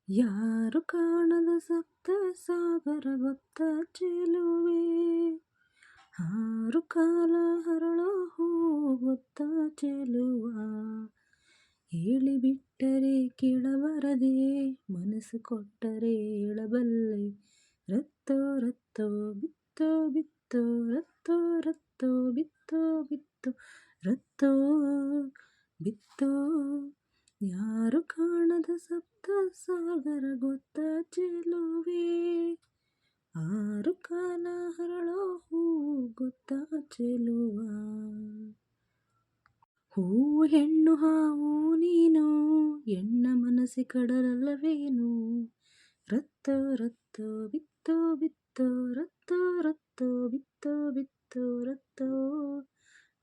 ಯಾರು ಕಾಣದ ಸಪ್ತ ಸಾಗರ ಗೊತ್ತ ಚೆಲುವೆ, ಹಾರು ಕಾಲ ಹರಳೋ ಹೂ ಗೊತ್ತ ಚೆಲುವ, ಹೇಳಿಬಿಟ್ಟರೆ ಕೇಳಬರದೆ ಮನಸ್ಸು ಕೊಟ್ಟರೆ ಹೇಳಬಲ್ಲೆ, ರತ್ತೋ ರತ್ತೋ ಬಿತ್ತೋ ಬಿತ್ತೋ ರತ್ತೋ ರತ್ತೋ ಬಿತ್ತೋ ಬಿತ್ತೋ ರತ್ತೋ ಬಿತ್ತೋ, ಯಾರು ಕಾಣದ ಸಪ್ತ ಸಾಗರ ಗೊತ್ತ ಚೆಲುವೆ, ಆರು ಕಾಲ ಹರಳೋ ಹೂ ಗೊತ್ತ ಚೆಲುವ, ಹೂವು ಹೆಣ್ಣು ಹಾವು ನೀನು ಹೆಣ್ಣ ಮನಸ್ಸಿ ಕಡಲಲ್ಲವೇನು, ರತ್ತೋ ರತ್ತೋ ಬಿತ್ತೋ ಬಿತ್ತೋ ರತ್ತೋ ರತ್ತೋ ಬಿತ್ತೋ ಬಿತ್ತೋ ರತ್ತೋ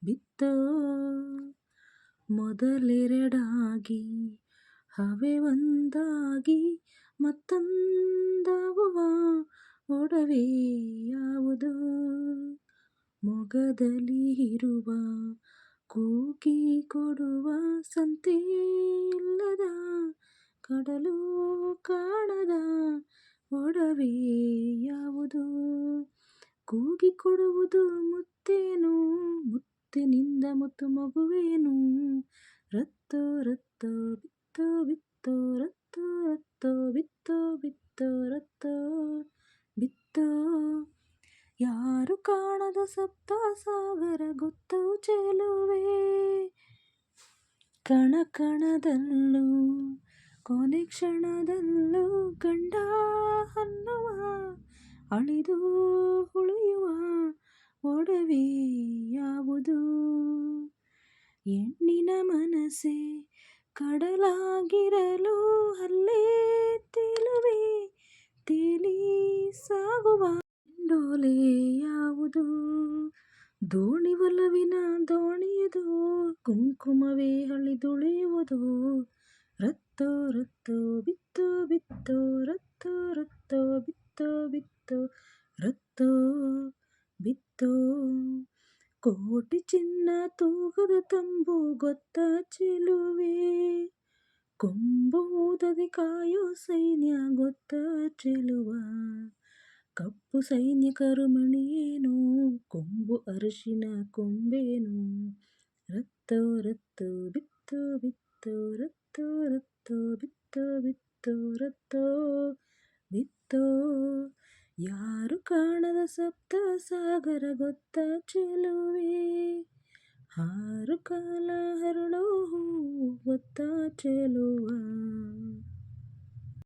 ಬಿತ್ತೋ, ಮೊದಲೆರಡಾಗಿ ಹವೆ ಒಂದಾಗಿ ಮತ್ತೊಂದಾಗುವ ಒಡವೆ ಯಾವುದು, ಮೊಗದಲ್ಲಿ ಇರುವ ಕೂಗಿ ಕೊಡುವ ಸಂತೆ ಇಲ್ಲದ ಕಡಲು ಕಾಣದ ಒಡವೆ ಯಾವುದು, ಕೂಗಿ ಕೊಡುವುದು ಮುತ್ತೇನು ಮುತ್ತಿನಿಂದ ಮುತ್ತು ಮಗುವೇನು, ರತ್ತೋ ರತ್ತೋ ಬಿತ್ತೋ ಬಿತ್ತೋ ರತ್ತೋ ರತ್ತೋ ಬಿತ್ತೋ ಬಿತ್ತೋ ರತ್ತೋ ಬಿತ್ತೋ, ಯಾರು ಕಾಣದ ಸಪ್ತ ಸಾಗರ ಗೊತ್ತೋ ಚೆಲುವೆ, ಕಣ ಕಣದಲ್ಲೂ ಕೊನೆ ಕ್ಷಣದಲ್ಲೂ ಗಂಡ ಅನ್ನುವ ಅಳಿದು ಉಳಿಯುವ ಒಡವೆ ಯಾವುದು, ಹೆಣ್ಣಿನ ಮನಸ್ಸೇ ಕಡಲಾಗಿರಲು ಅಲ್ಲೇ ತೇಲುವೆ ತೇಲಿ ಸಾಗುವ ಡೋಲೆ ಯಾವುದು, ದೋಣಿ ಒಲವಿನ ದೋಣಿಯದು ಕುಂಕುಮವೇ ಅಳಿದುಳಿಯುವುದು, ರತ್ತೋ ರತ್ತೋ ಬಿತ್ತೋ ಬಿತ್ತೋ ರತ್ತೋ ರತ್ತೋ ಬಿತ್ತೋ ಬಿತ್ತೋ ರತ್ತೋ ಬಿತ್ತೋ, ಕೋಟಿ ಚಿನ್ನ ತೂಗದ ತಂಬು ಗೊತ್ತ ಚೆಲುವೆ, ಕೊಂಬು ಊದದೆ ಕಾಯೋ ಸೈನ್ಯ ಗೊತ್ತ ಚೆಲುವ, ಕಪ್ಪು ಸೈನಿಕರು ಮಣಿಯೇನು ಕೊಂಬು ಅರಿಶಿನ ಕೊಂಬೇನು, ರತ್ತೋ ರತ್ತೋ ಬಿತ್ತೋ ಬಿತ್ತೋ ರತ್ತೋ ರತ್ತೋ ಬಿತ್ತೋ ಬಿತ್ತೋ ರತ್ತೋ ಬಿತ್ತೋ, ಯಾರು ಕಾಣದ ಸಪ್ತ ಸಾಗರ ಗೊತ್ತ ಚೆಲುವೆ, ಆರು ಕಾಲ ಹರಳೋ ಹೂ ಗೊತ್ತ ಚೆಲುವ.